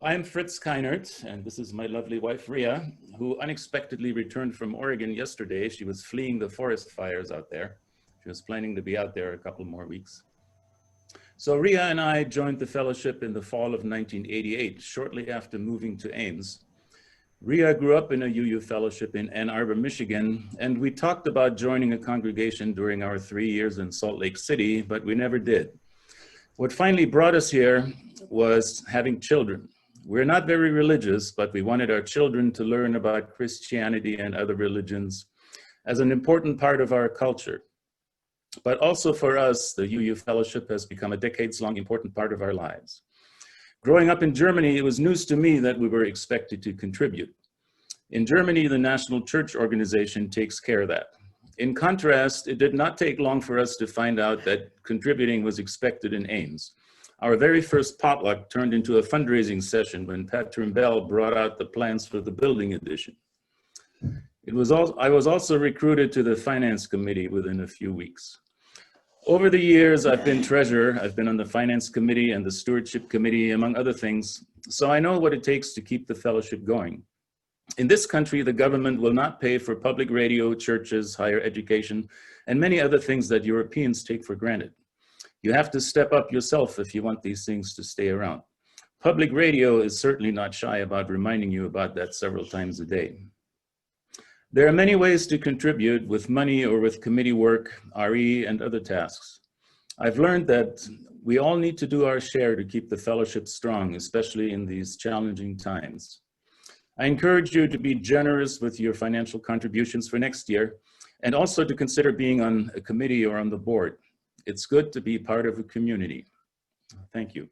I'm Fritz Keinert, and this is my lovely wife, Ria, who unexpectedly returned from Oregon yesterday. She was fleeing the forest fires out there. She was planning to be out there a couple more weeks. So Ria and I joined the fellowship in the fall of 1988, shortly after moving to Ames. Ria grew up in a UU fellowship in Ann Arbor, Michigan, and we talked about joining a congregation during our 3 years in Salt Lake City, but we never did. What finally brought us here was having children. We're not very religious, but we wanted our children to learn about Christianity and other religions as an important part of our culture. But also for us, the UU Fellowship has become a decades-long important part of our lives. Growing up in Germany, it was news to me that we were expected to contribute. In Germany, the National Church Organization takes care of that. In contrast, it did not take long for us to find out that contributing was expected in Ames. Our very first potluck turned into a fundraising session when Patron Bell brought out the plans for the building addition. I was also recruited to the finance committee within a few weeks. Over the years, I've been treasurer. I've been on the finance committee and the stewardship committee, among other things, so I know what it takes to keep the fellowship going. In this country, the government will not pay for public radio, churches, higher education, and many other things that Europeans take for granted. You have to step up yourself if you want these things to stay around. Public radio is certainly not shy about reminding you about that several times a day. There are many ways to contribute with money or with committee work, RE, and other tasks. I've learned that we all need to do our share to keep the fellowship strong, especially in these challenging times. I encourage you to be generous with your financial contributions for next year, and also to consider being on a committee or on the board. It's good to be part of a community. Thank you.